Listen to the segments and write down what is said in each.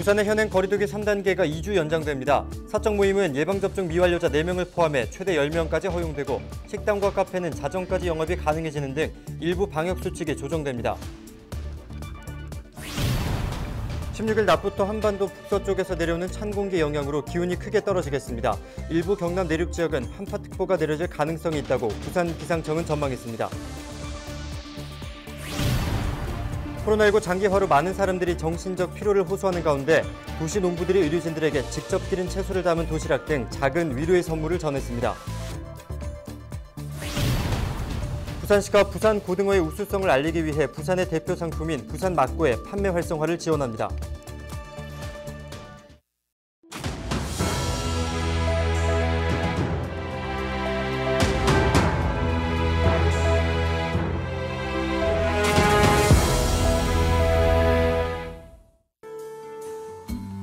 부산의 현행 거리두기 3단계가 2주 연장됩니다. 사적 모임은 예방접종 미완료자 4명을 포함해 최대 10명까지 허용되고 식당과 카페는 자정까지 영업이 가능해지는 등 일부 방역수칙이 조정됩니다. 16일 낮부터 한반도 북서쪽에서 내려오는 찬 공기 영향으로 기온이 크게 떨어지겠습니다. 일부 경남 내륙 지역은 한파특보가 내려질 가능성이 있다고 부산 기상청은 전망했습니다. 코로나19 장기화로 많은 사람들이 정신적 피로를 호소하는 가운데 도시 농부들이 의료진들에게 직접 기른 채소를 담은 도시락 등 작은 위로의 선물을 전했습니다. 부산시가 부산 고등어의 우수성을 알리기 위해 부산의 대표 상품인 부산 막고의 판매 활성화를 지원합니다.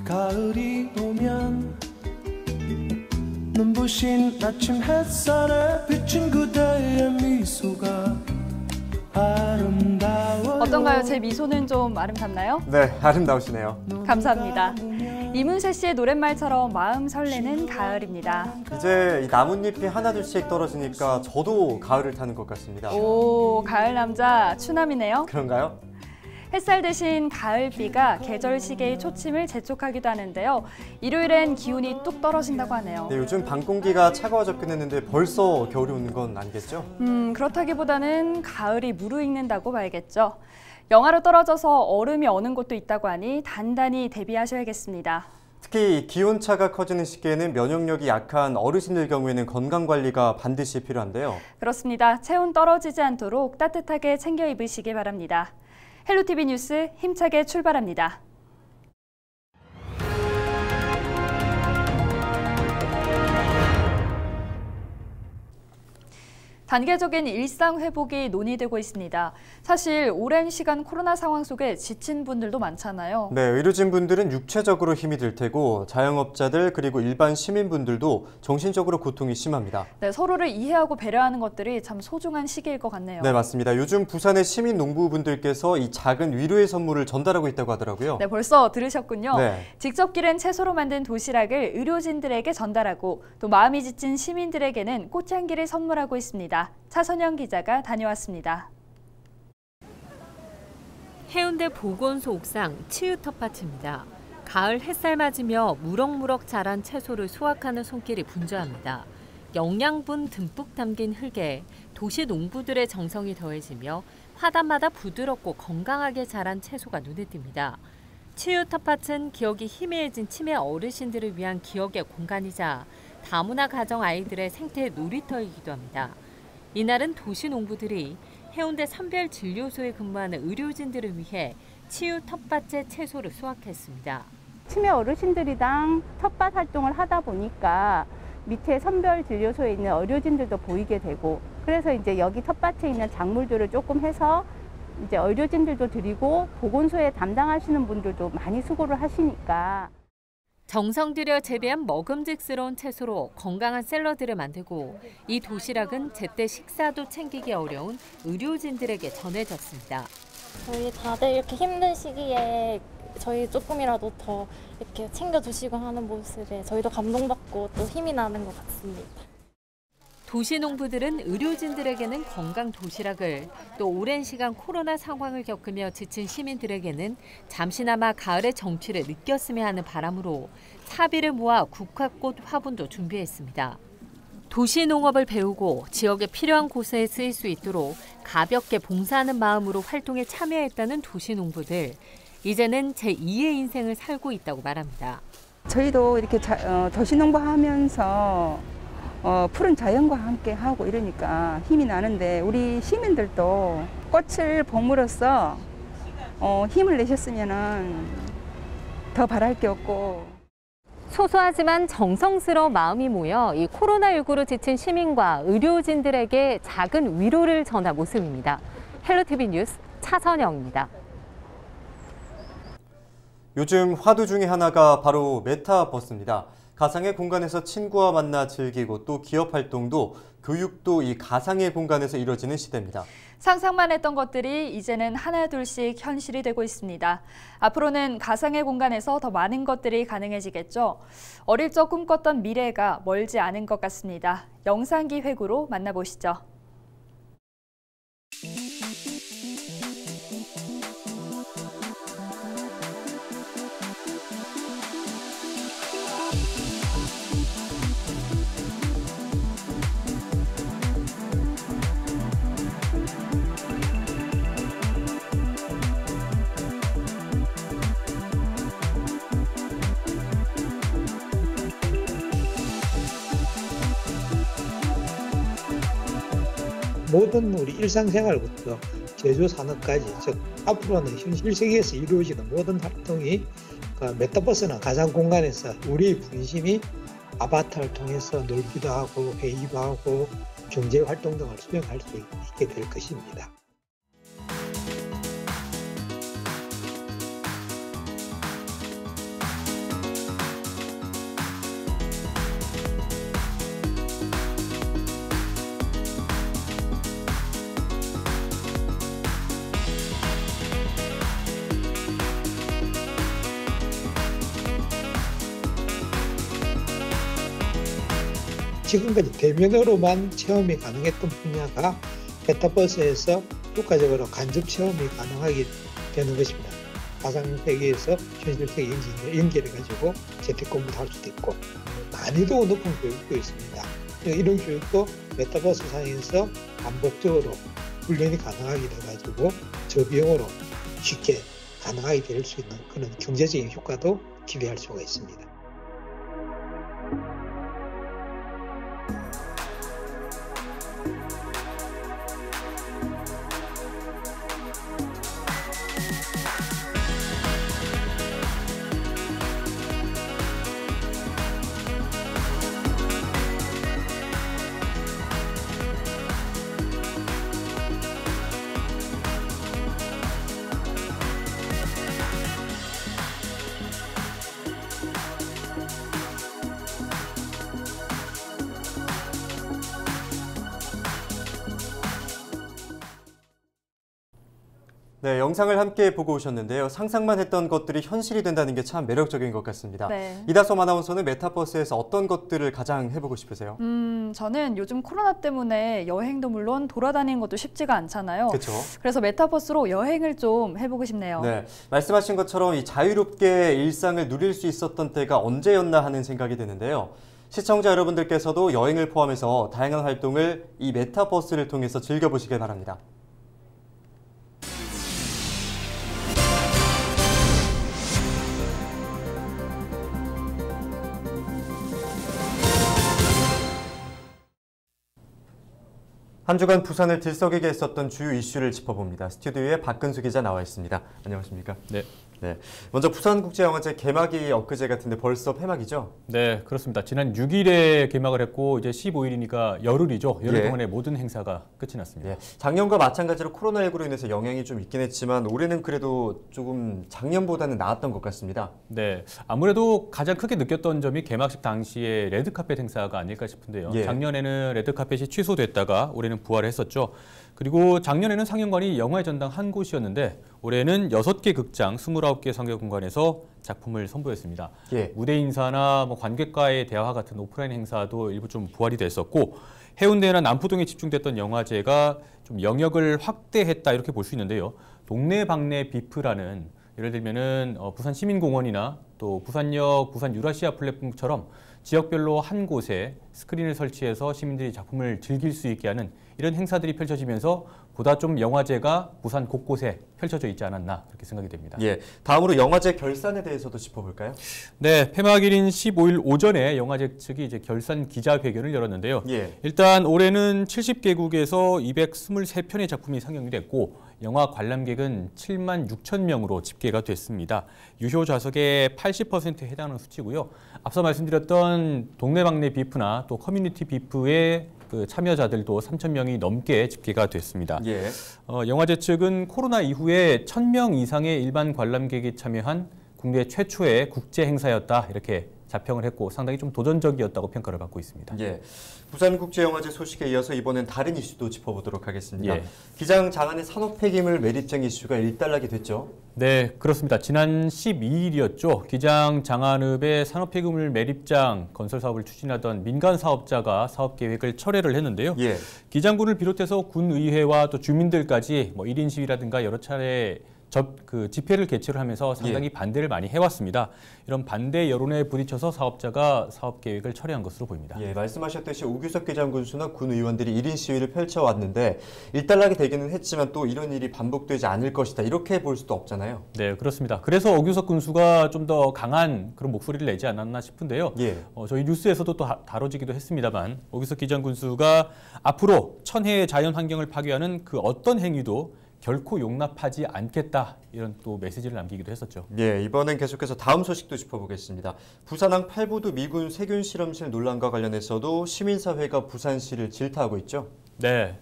가을이 오면 눈부신 아침 햇살에 비친 그대의 미소가 아름다워요. 어떤가요? 제 미소는 좀 아름답나요? 네, 아름다우시네요. 감사합니다. 이문세 씨의 노랫말처럼 마음 설레는 가을입니다. 이제 이 나뭇잎이 하나둘씩 떨어지니까 저도 가을을 타는 것 같습니다. 오, 가을 남자 추남이네요. 그런가요? 햇살 대신 가을비가 계절 시계의 초침을 재촉하기도 하는데요. 일요일엔 기온이 뚝 떨어진다고 하네요. 네, 요즘 밤 공기가 차가워졌긴 했는데 벌써 겨울이 오는 건 아니겠죠? 그렇다기보다는 가을이 무르익는다고 봐야겠죠. 영하로 떨어져서 얼음이 어는 곳도 있다고 하니 단단히 대비하셔야겠습니다. 특히 기온차가 커지는 시기에는 면역력이 약한 어르신들 경우에는 건강관리가 반드시 필요한데요. 그렇습니다. 체온 떨어지지 않도록 따뜻하게 챙겨 입으시기 바랍니다. 헬로티비 뉴스 힘차게 출발합니다. 단계적인 일상 회복이 논의되고 있습니다. 사실 오랜 시간 코로나 상황 속에 지친 분들도 많잖아요. 네, 의료진분들은 육체적으로 힘이 들 테고 자영업자들 그리고 일반 시민분들도 정신적으로 고통이 심합니다. 네, 서로를 이해하고 배려하는 것들이 참 소중한 시기일 것 같네요. 네, 맞습니다. 요즘 부산의 시민 농부분들께서 이 작은 위로의 선물을 전달하고 있다고 하더라고요. 네, 벌써 들으셨군요. 네. 직접 기른 채소로 만든 도시락을 의료진들에게 전달하고 또 마음이 지친 시민들에게는 꽃향기를 선물하고 있습니다. 차선영 기자가 다녀왔습니다. 해운대 보건소 옥상 치유 텃밭입니다. 가을 햇살 맞으며 무럭무럭 자란 채소를 수확하는 손길이 분주합니다. 영양분 듬뿍 담긴 흙에 도시 농부들의 정성이 더해지며 화단마다 부드럽고 건강하게 자란 채소가 눈에 띕니다. 치유 텃밭은 기억이 희미해진 치매 어르신들을 위한 기억의 공간이자 다문화 가정 아이들의 생태 놀이터이기도 합니다. 이날은 도시 농부들이 해운대 선별진료소에 근무하는 의료진들을 위해 치유 텃밭에 채소를 수확했습니다. 치매 어르신들이랑 텃밭 활동을 하다 보니까 밑에 선별진료소에 있는 의료진들도 보이게 되고, 그래서 이제 여기 텃밭에 있는 작물들을 조금 해서 이제 의료진들도 드리고 보건소에 담당하시는 분들도 많이 수고를 하시니까. 정성 들여 재배한 먹음직스러운 채소로 건강한 샐러드를 만들고 이 도시락은 제때 식사도 챙기기 어려운 의료진들에게 전해졌습니다. 저희 다들 이렇게 힘든 시기에 저희 조금이라도 더 이렇게 챙겨주시고 하는 모습에 저희도 감동받고 또 힘이 나는 것 같습니다. 도시 농부들은 의료진들에게는 건강 도시락을, 또 오랜 시간 코로나 상황을 겪으며 지친 시민들에게는 잠시나마 가을의 정취를 느꼈으면 하는 바람으로 사비를 모아 국화꽃 화분도 준비했습니다. 도시 농업을 배우고 지역에 필요한 곳에 쓰일 수 있도록 가볍게 봉사하는 마음으로 활동에 참여했다는 도시 농부들. 이제는 제2의 인생을 살고 있다고 말합니다. 저희도 이렇게 도시농부 하면서 푸른 자연과 함께 하고 이러니까 힘이 나는데, 우리 시민들도 꽃을 봄으로써 힘을 내셨으면 더 바랄 게 없고. 소소하지만 정성스러운 마음이 모여 이 코로나19로 지친 시민과 의료진들에게 작은 위로를 전한 모습입니다. 헬로티비 뉴스 차선영입니다. 요즘 화두 중에 하나가 바로 메타버스입니다. 가상의 공간에서 친구와 만나 즐기고 또 기업 활동도 교육도 이 가상의 공간에서 이루어지는 시대입니다. 상상만 했던 것들이 이제는 하나둘씩 현실이 되고 있습니다. 앞으로는 가상의 공간에서 더 많은 것들이 가능해지겠죠. 어릴 적 꿈꿨던 미래가 멀지 않은 것 같습니다. 영상기획으로 만나보시죠. 모든 우리 일상생활부터 제조산업까지, 즉 앞으로는 현실 세계에서 이루어지는 모든 활동이 메타버스나 가상 공간에서 우리의 분심이 아바타를 통해서 놀기도 하고 회의도 하고 경제 활동 등을 수행할 수 있게 될 것입니다. 지금까지 대면으로만 체험이 가능했던 분야가 메타버스에서 효과적으로 간접 체험이 가능하게 되는 것입니다. 가상 세계에서 현실 세계 연결해가지고 재택근무도 할 수도 있고 난이도 높은 교육도 있습니다. 이런 교육도 메타버스 상에서 반복적으로 훈련이 가능하게 돼가지고 저비용으로 쉽게 가능하게 될 수 있는 그런 경제적인 효과도 기대할 수가 있습니다. 네, 영상을 함께 보고 오셨는데요. 상상만 했던 것들이 현실이 된다는 게 참 매력적인 것 같습니다. 네. 이다솜 아나운서는 메타버스에서 어떤 것들을 가장 해보고 싶으세요? 저는 요즘 코로나 때문에 여행도 물론 돌아다니는 것도 쉽지가 않잖아요. 그렇죠. 그래서 메타버스로 여행을 좀 해보고 싶네요. 네, 말씀하신 것처럼 이 자유롭게 일상을 누릴 수 있었던 때가 언제였나 하는 생각이 드는데요. 시청자 여러분들께서도 여행을 포함해서 다양한 활동을 이 메타버스를 통해서 즐겨보시길 바랍니다. 한 주간 부산을 들썩이게 했었던 주요 이슈를 짚어봅니다. 스튜디오에 박근수 기자 나와 있습니다. 안녕하십니까? 네. 네. 먼저 부산국제영화제 개막이 엊그제 같은데 벌써 폐막이죠? 네, 그렇습니다. 지난 6일에 개막을 했고 이제 15일이니까 열흘이죠. 열흘 동안의 모든 행사가 끝이 났습니다. 예. 작년과 마찬가지로 코로나19로 인해서 영향이 좀 있긴 했지만 올해는 그래도 조금 작년보다는 나았던 것 같습니다. 네, 아무래도 가장 크게 느꼈던 점이 개막식 당시에 레드카펫 행사가 아닐까 싶은데요. 예. 작년에는 레드카펫이 취소됐다가 올해는 부활했었죠. 그리고 작년에는 상영관이 영화의 전당 한 곳이었는데 올해는 6개 극장, 29개 상영공간에서 작품을 선보였습니다. 예. 무대 인사나 관객과의 대화 같은 오프라인 행사도 일부 좀 부활이 됐었고 해운대나 남포동에 집중됐던 영화제가 좀 영역을 확대했다 이렇게 볼 수 있는데요. 동네방네 비프라는 예를 들면은 부산 시민공원이나 또 부산역, 부산 유라시아 플랫폼처럼 지역별로 한 곳에 스크린을 설치해서 시민들이 작품을 즐길 수 있게 하는 이런 행사들이 펼쳐지면서 보다 좀 영화제가 부산 곳곳에 펼쳐져 있지 않았나 그렇게 생각이 됩니다. 예, 다음으로 영화제 결산에 대해서도 짚어볼까요? 네, 폐막일인 15일 오전에 영화제 측이 이제 결산 기자회견을 열었는데요. 예. 일단 올해는 70개국에서 223편의 작품이 상영이 됐고 영화 관람객은 7만 6천 명으로 집계가 됐습니다. 유효 좌석의 80%에 해당하는 수치고요. 앞서 말씀드렸던 동네방네 비프나 또 커뮤니티 비프의 그 참여자들도 3천 명이 넘게 집계가 됐습니다. 예. 영화제 측은 코로나 이후에 1,000명 이상의 일반 관람객이 참여한 국내 최초의 국제 행사였다 이렇게 자평을 했고 상당히 좀 도전적이었다고 평가를 받고 있습니다. 예, 부산국제영화제 소식에 이어서 이번엔 다른 이슈도 짚어보도록 하겠습니다. 예. 기장 장안의 산업 폐기물 매립장 이슈가 일단락이 됐죠. 네, 그렇습니다. 지난 12일이었죠. 기장 장안읍의 산업 폐기물 매립장 건설 사업을 추진하던 민간 사업자가 사업 계획을 철회를 했는데요. 예. 기장군을 비롯해서 군의회와 또 주민들까지 1인 시위라든가 여러 차례 집회를 개최를 하면서 상당히 반대를 많이 해왔습니다. 이런 반대 여론에 부딪혀서 사업자가 사업 계획을 철회한 것으로 보입니다. 예, 말씀하셨듯이 오규석 기장군수나 군의원들이 1인 시위를 펼쳐왔는데 일단락이 되기는 했지만 또 이런 일이 반복되지 않을 것이다. 이렇게 볼 수도 없잖아요. 네, 그렇습니다. 그래서 오규석 군수가 좀 더 강한 그런 목소리를 내지 않았나 싶은데요. 예. 저희 뉴스에서도 또 다뤄지기도 했습니다만 오규석 기장군수가 앞으로 천혜의 자연 환경을 파괴하는 그 어떤 행위도 결코 용납하지 않겠다 이런 또 메시지를 남기기도 했었죠. 예, 이번엔 계속해서 다음 소식도 짚어보겠습니다. 부산항 8부두 미군 세균 실험실 논란과 관련해서도 시민사회가 부산시를 질타하고 있죠. 네,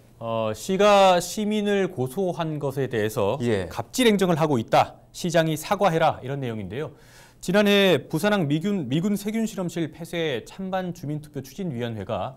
시가 시민을 고소한 것에 대해서 예. 갑질 행정을 하고 있다. 시장이 사과해라 이런 내용인데요. 지난해 부산항 미군 세균 실험실 폐쇄 찬반 주민투표 추진위원회가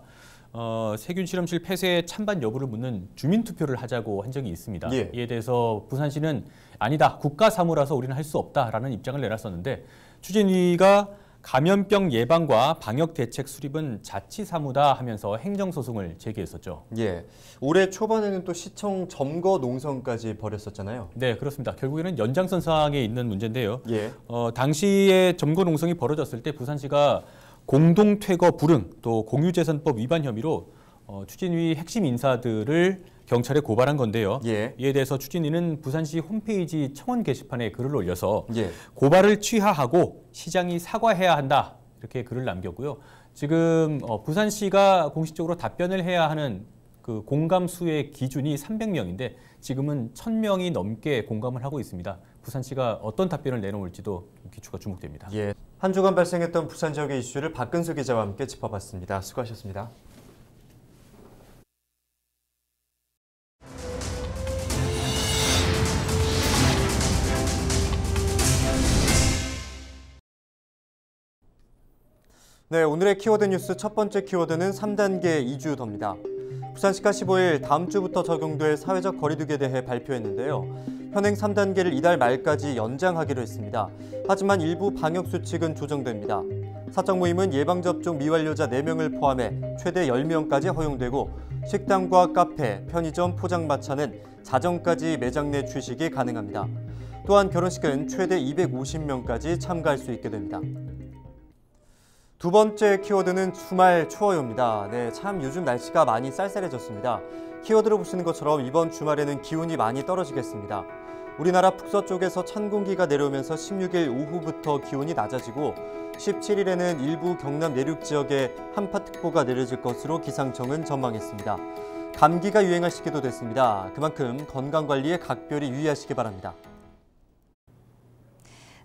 세균 실험실 폐쇄 찬반 여부를 묻는 주민투표를 하자고 한 적이 있습니다. 예. 이에 대해서 부산시는 아니다, 국가 사무라서 우리는 할 수 없다라는 입장을 내놨었는데 추진위가 감염병 예방과 방역 대책 수립은 자치 사무다 하면서 행정소송을 제기했었죠. 예, 올해 초반에는 또 시청 점거 농성까지 벌였었잖아요. 네, 그렇습니다. 결국에는 연장선상에 있는 문제인데요. 예. 당시에 점거 농성이 벌어졌을 때 부산시가 공동퇴거 불응 또 공유재산법 위반 혐의로 추진위 핵심 인사들을 경찰에 고발한 건데요. 예. 이에 대해서 추진위는 부산시 홈페이지 청원 게시판에 글을 올려서 예. 고발을 취하하고 시장이 사과해야 한다 이렇게 글을 남겼고요. 지금 부산시가 공식적으로 답변을 해야 하는 그 공감수의 기준이 300명인데 지금은 1000명이 넘게 공감을 하고 있습니다. 부산시가 어떤 답변을 내놓을지도 기초가 주목됩니다. 예, 한 주간 발생했던 부산 지역의 이슈를 박근수 기자와 함께 짚어봤습니다. 수고하셨습니다. 네, 오늘의 키워드 뉴스 첫 번째 키워드는 3단계 이주더입니다. 부산시가 15일 다음 주부터 적용될 사회적 거리두기에 대해 발표했는데요. 현행 3단계를 이달 말까지 연장하기로 했습니다. 하지만 일부 방역수칙은 조정됩니다. 사적 모임은 예방접종 미완료자 4명을 포함해 최대 10명까지 허용되고 식당과 카페, 편의점, 포장마차는 자정까지 매장 내 취식이 가능합니다. 또한 결혼식은 최대 250명까지 참가할 수 있게 됩니다. 두 번째 키워드는 주말 추워요입니다. 네, 참 요즘 날씨가 많이 쌀쌀해졌습니다. 키워드로 보시는 것처럼 이번 주말에는 기온이 많이 떨어지겠습니다. 우리나라 북서쪽에서 찬 공기가 내려오면서 16일 오후부터 기온이 낮아지고 17일에는 일부 경남 내륙 지역에 한파특보가 내려질 것으로 기상청은 전망했습니다. 감기가 유행할 시기도 됐습니다. 그만큼 건강관리에 각별히 유의하시기 바랍니다.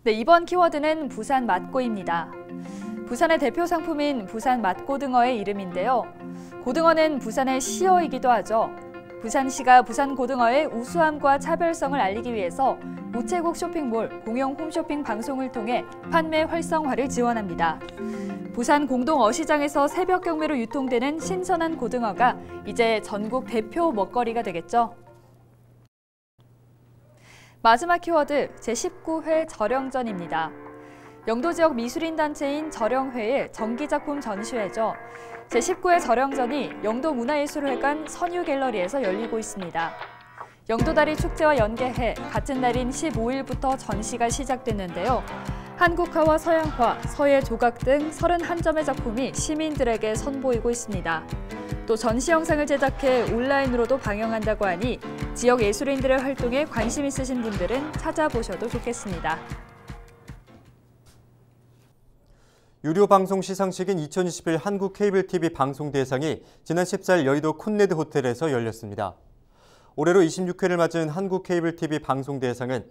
네, 이번 키워드는 부산 맛고입니다. 부산의 대표 상품인 부산 맛고등어의 이름인데요. 고등어는 부산의 시어이기도 하죠. 부산시가 부산 고등어의 우수함과 차별성을 알리기 위해서 우체국 쇼핑몰 공영 홈쇼핑 방송을 통해 판매 활성화를 지원합니다. 부산 공동 어시장에서 새벽 경매로 유통되는 신선한 고등어가 이제 전국 대표 먹거리가 되겠죠. 마지막 키워드 제19회 절영전입니다. 영도 지역 미술인 단체인 절영회의 정기작품 전시회죠. 제19회 절영전이 영도 문화예술회관 선유갤러리에서 열리고 있습니다. 영도다리 축제와 연계해 같은 날인 15일부터 전시가 시작됐는데요. 한국화와 서양화, 서예 조각 등 31점의 작품이 시민들에게 선보이고 있습니다. 또 전시 영상을 제작해 온라인으로도 방영한다고 하니 지역 예술인들의 활동에 관심 있으신 분들은 찾아보셔도 좋겠습니다. 유료 방송 시상식인 2021 한국 케이블 TV 방송 대상이 지난 14일 여의도 콘레드 호텔에서 열렸습니다. 올해로 26회를 맞은 한국 케이블 TV 방송 대상은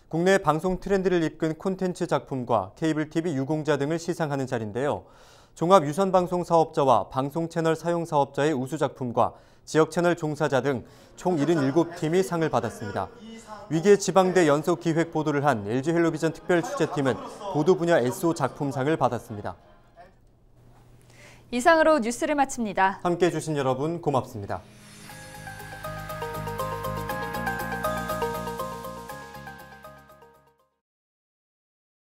국내 방송 트렌드를 이끈 콘텐츠 작품과 케이블 TV 유공자 등을 시상하는 자리인데요. 종합 유선 방송 사업자와 방송 채널 사용 사업자의 우수 작품과 지역 채널 종사자 등 총 77팀이 상을 받았습니다. 위기의 지방대 연속 기획 보도를 한 LG 헬로비전 특별 취재팀은 보도 분야 SO 작품상을 받았습니다. 이상으로 뉴스를 마칩니다. 함께해 주신 여러분 고맙습니다.